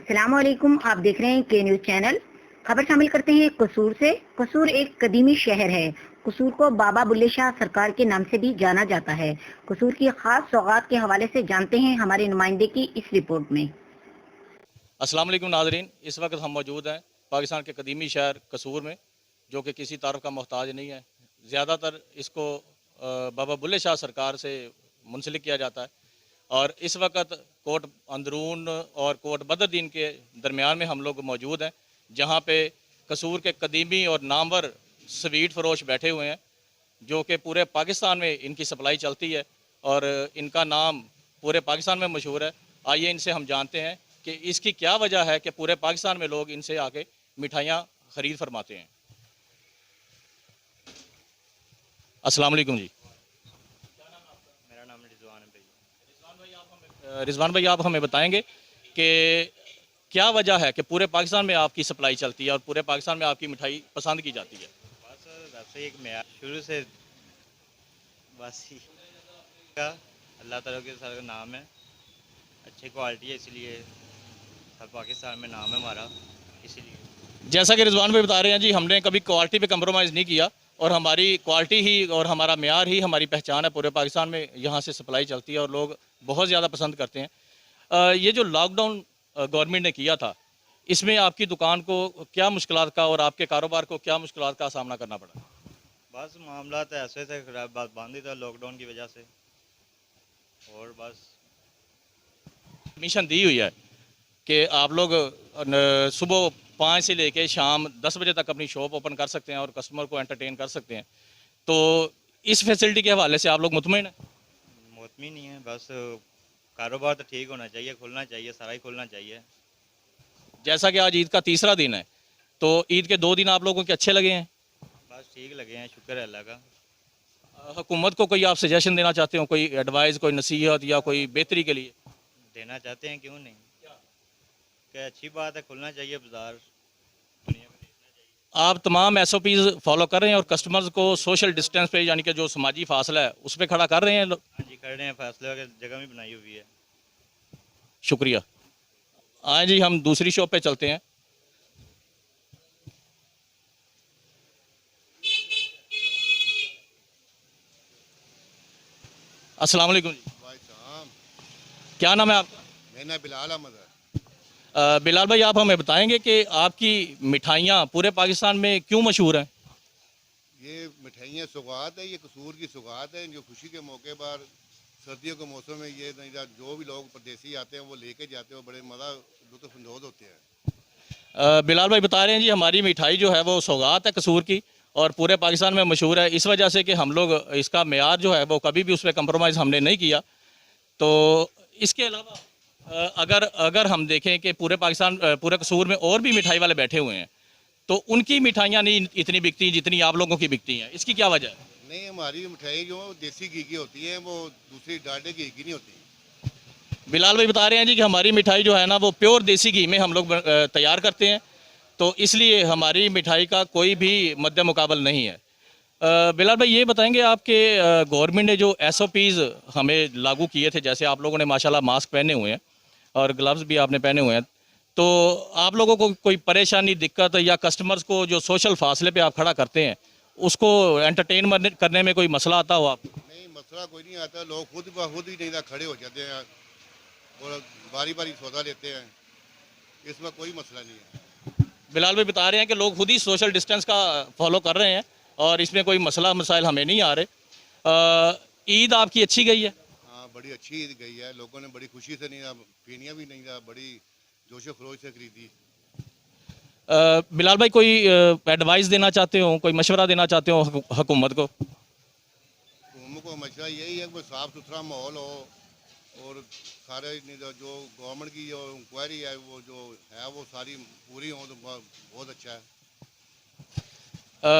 अस्सलामुअलैकुम। आप देख रहे हैं के न्यूज़ चैनल। खबर शामिल करते हैं कसूर से। कसूर एक कदीमी शहर है। कसूर को बाबा बुल्ले शाह सरकार के नाम से भी जाना जाता है। कसूर की खास सौगात के हवाले से जानते हैं हमारे नुमाइंदे की इस रिपोर्ट में। अस्सलाम वालेकुम नाज़रीन, इस वक्त हम मौजूद हैं पाकिस्तान के कदीमी शहर कसूर में, जो कि किसी तारफ़ का मोहताज नहीं है। ज़्यादातर इसको बाबा बुल्ले शाह सरकार से मुंसलिक किया जाता है। और इस वक्त कोट अंदरून और कोट बदरुद्दीन के दरमियान में हम लोग मौजूद हैं, जहाँ पे कसूर के कदीमी और नामवर स्वीट फ़रोश बैठे हुए हैं, जो कि पूरे पाकिस्तान में इनकी सप्लाई चलती है और इनका नाम पूरे पाकिस्तान में मशहूर है। आइए इनसे हम जानते हैं कि इसकी क्या वजह है कि पूरे पाकिस्तान में लोग इनसे आके मिठाइयाँ ख़रीद फरमाते हैं। अस्सलाम वालेकुम जी। मेरा नाम रिजवान है भाई। रिजवान भाई, आप हमें बताएंगे कि क्या वजह है कि पूरे पाकिस्तान में आपकी सप्लाई चलती है और पूरे पाकिस्तान में आपकी मिठाई पसंद की जाती है? बस वैसे एक मैं शुरू से बस ही का अल्लाह ताला के सारा नाम है, अच्छी क्वालिटी है, इसलिए सब पाकिस्तान में नाम है हमारा, इसीलिए। जैसा कि रिजवान भाई बता रहे हैं जी, हमने कभी क्वालिटी पे कंप्रोमाइज़ नहीं किया और हमारी क्वालिटी ही और हमारा मेयार ही हमारी पहचान है। पूरे पाकिस्तान में यहाँ से सप्लाई चलती है और लोग बहुत ज़्यादा पसंद करते हैं। ये जो लॉकडाउन गवर्नमेंट ने किया था, इसमें आपकी दुकान को क्या मुश्किलात का और आपके कारोबार को क्या मुश्किलात का सामना करना पड़ा? बस मामला तो ऐसे थे, खराब बात बंद ही था लॉकडाउन की वजह से, और बस परमिशन दी हुई है कि आप लोग सुबह 5 से लेके शाम 10 बजे तक अपनी शॉप ओपन कर सकते हैं और कस्टमर को एंटरटेन कर सकते हैं। तो इस फैसिलिटी के हवाले से आप लोग मुतमईन हैं? मौतमी नहीं है, बस कारोबार तो ठीक होना चाहिए, खुलना चाहिए, सारा ही खुलना चाहिए। जैसा कि आज ईद का तीसरा दिन है, तो ईद के 2 दिन आप लोगों के अच्छे लगे हैं? बस ठीक लगे हैं, शुक्र है अल्लाह का। हुकूमत को कोई आप सजेशन देना चाहते हो, कोई एडवाइस, कोई नसीहत या कोई बेहतरी के लिए? देना चाहते हैं, क्यों नहीं, कि अच्छी बात है, खुलना चाहिए बाज़ार, दुनिया में देखना चाहिए। आप तमाम SOPs फॉलो कर रहे हैं और कस्टमर्स को सोशल डिस्टेंस पे, यानी कि जो समाजी फासला है, उस पर खड़ा कर रहे हैं? हाँ जी, कर रहे हैं, फैसले की जगह भी बनाई हुई है। शुक्रिया। आए जी, हम दूसरी शॉप पे चलते हैं। अस्सलाम वालेकुम जी। भाई साहब, क्या नाम है आपका? मेरा बिलाल अहमद है। बिलाल भाई, आप हमें बताएंगे कि आपकी मिठाइयाँ पूरे पाकिस्तान में क्यों मशहूर हैं? ये मिठाइयाँ सौगात है, ये कसूर की सौगात है, जो खुशी के मौके पर सर्दियों के मौसम में ये जो भी लोग परदेसी आते हैं वो लेके जाते हैं, बड़े मज़ा लुत्फ़अंदोज़ होते हैं। बिलाल भाई बता रहे हैं जी, हमारी मिठाई जो है वो सौगात है कसूर की और पूरे पाकिस्तान में मशहूर है, इस वजह से कि हम लोग इसका मेयार जो है वो कभी भी उस पर कंप्रोमाइज़ हमने नहीं किया। तो इसके अलावा अगर अगर हम देखें कि पूरे पाकिस्तान पूरे कसूर में और भी मिठाई वाले बैठे हुए हैं, तो उनकी मिठाइयाँ नहीं इतनी बिकती जितनी आप लोगों की बिकती हैं, इसकी क्या वजह है? नहीं, हमारी मिठाई जो देसी घी की होती है, वो दूसरी डालडे घी की नहीं होती। बिलाल भाई बता रहे हैं जी कि हमारी मिठाई जो है ना वो प्योर देसी घी में हम लोग तैयार करते हैं, तो इसलिए हमारी मिठाई का कोई भी मद्दे मुकाबल नहीं है। बिलाल भाई, ये बताएंगे आपके गवर्नमेंट ने जो SOPs हमें लागू किए थे, जैसे आप लोगों ने माशाल्लाह मास्क पहने हुए हैं और ग्लव्स भी आपने पहने हुए हैं, तो आप लोगों को कोई परेशानी, दिक्कत या कस्टमर्स को जो सोशल फासले पे आप खड़ा करते हैं उसको एंटरटेन करने में कोई मसला आता हो आपको? नहीं, मसला कोई नहीं आता, लोग खुद ब खुद ही नहीं था खड़े हो जाते हैं और बारी बारी सौदा लेते हैं, इसमें कोई मसला नहीं है। बिलाल भाई बता रहे हैं कि लोग खुद ही सोशल डिस्टेंस का फॉलो कर रहे हैं और इसमें कोई मसला मसाइल हमें नहीं आ रहे। ईद आपकी अच्छी गई है? हाँ, बड़ी अच्छी ईद गई है, लोगों ने बड़ी खुशी से नहीं था, पीनियाँ भी नहीं था, बड़ी जोशो खरोश से खरीदी। बिलाल भाई, कोई एडवाइस देना चाहते हो, कोई मशवरा देना चाहते हो हुकूमत को? घूमने को मसला यही है कि साफ़ सुथरा माहौल हो और सारे जो गवर्नमेंट की जो इंक्वायरी है वो जो है वो सारी पूरी हो तो बहुत अच्छा है।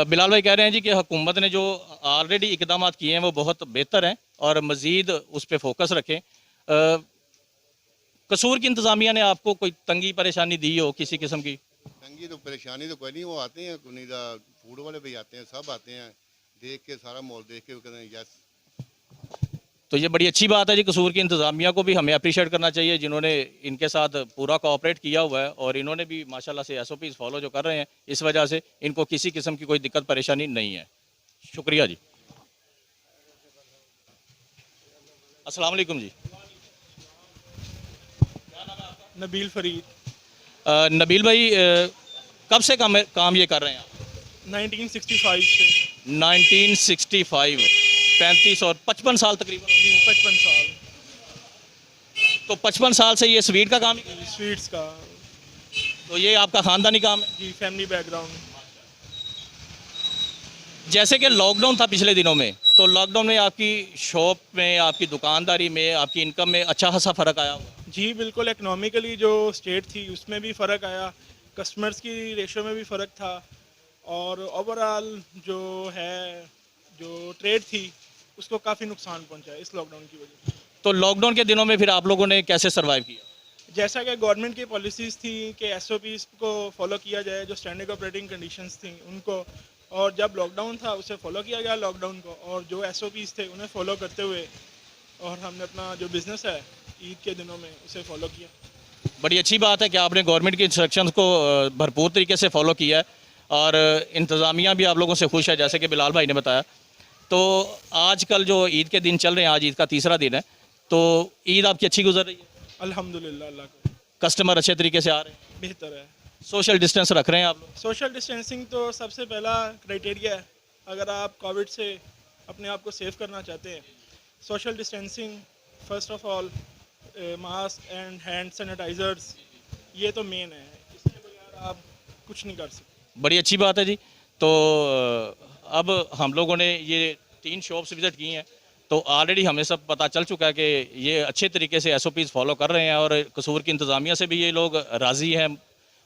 बिलाल भाई कह रहे हैं जी कि हुकूमत ने जो ऑलरेडी इकदाम किए हैं वो बहुत बेहतर हैं और मज़ीद उस पर फोकस रखें। कसूर की इंतज़ामिया ने आपको कोई तंगी परेशानी दी हो किसी किस्म की? तंगी तो परेशानी तो कोई नहीं, वो आते हैं नहीं फूड वाले भी आते हैं, सब आते हैं, देख के सारा माहौल देख के वो कहते हैं यस। तो ये बड़ी अच्छी बात है जी। कसूर की इंतज़ामिया को भी हमें अप्रिशिएट करना चाहिए, जिन्होंने इनके साथ पूरा कोऑपरेट किया हुआ है, और इन्होंने भी माशाल्लाह से SOPs फॉलो जो कर रहे हैं, इस वजह से इनको किसी किस्म की कोई दिक्कत परेशानी नहीं है। शुक्रिया जी। अस्सलाम वालेकुम जी। नबील फरीद। नबील भाई, कब से काम ये कर रहे हैं आप? 1965 से। 1965, 35 और 55 साल तकरीबन। जी 55 साल। तो 55 साल से ये स्वीट का काम ही कर रहे स्वीट्स का। हैं? तो ये आपका ख़ानदानी काम है? जी फैमिली बैकग्राउंड। जैसे कि लॉकडाउन था पिछले दिनों में, तो लॉकडाउन में आपकी शॉप में, आपकी दुकानदारी में, आपकी इनकम में अच्छा खासा फ़र्क आया होगा? जी बिल्कुल, इकनॉमिकली जो स्टेट थी उसमें भी फ़र्क आया, कस्टमर्स की रेशो में भी फ़र्क था, और ओवरऑल जो है जो ट्रेड थी उसको काफ़ी नुकसान पहुंचा इस लॉकडाउन की वजह से। तो लॉकडाउन के दिनों में फिर आप लोगों ने कैसे सर्वाइव किया? जैसा कि गवर्नमेंट की पॉलिसीज़ थी कि SOPs को फॉलो किया जाए, जो स्टैंडर्ड ऑपरेटिंग कंडीशंस थी उनको, और जब लॉकडाउन था उसे फॉलो किया गया लॉकडाउन को, और जो SOPs थे उन्हें फॉलो करते हुए और हमने अपना जो बिज़नेस है ईद के दिनों में उसे फॉलो किया। बड़ी अच्छी बात है कि आपने गवर्नमेंट की इंस्ट्रक्शंस को भरपूर तरीके से फॉलो किया है, और इंतज़ामिया भी आप लोगों से खुश है, जैसे कि बिलाल भाई ने बताया। तो आजकल जो ईद के दिन चल रहे हैं, आज ईद का तीसरा दिन है, तो ईद आपकी अच्छी गुजर रही है? अल्हम्दुलिल्लाह, अल्लाह का कस्टमर अच्छे तरीके से आ रहे हैं? बेहतर है। सोशल डिस्टेंस रख रहे हैं आप लोग? सोशल डिस्टेंसिंग तो सबसे पहला क्राइटेरिया है। अगर आप कोविड से अपने आप को सेव करना चाहते हैं, social distancing first of all, mask and hand sanitizers, ये तो मेन है, इसके बगैर आप कुछ नहीं कर सकते। बड़ी अच्छी बात है जी। तो अब हम लोगों ने ये 3 शॉप्स विज़िट की हैं, तो ऑलरेडी हमें सब पता चल चुका है कि ये अच्छे तरीके से SOPs फॉलो कर रहे हैं, और कसूर की इंतज़ामिया से भी ये लोग राज़ी हैं।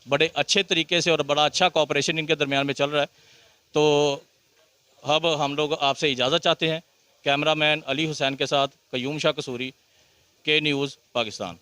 बड़े अच्छे तरीके से और बड़ा अच्छा कोऑपरेशन इनके दरमियान में चल रहा है। तो अब हम लोग आपसे इजाज़त चाहते हैं। कैमरामैन अली हुसैन के साथ कयूम शाह कसूरी, के न्यूज़ पाकिस्तान।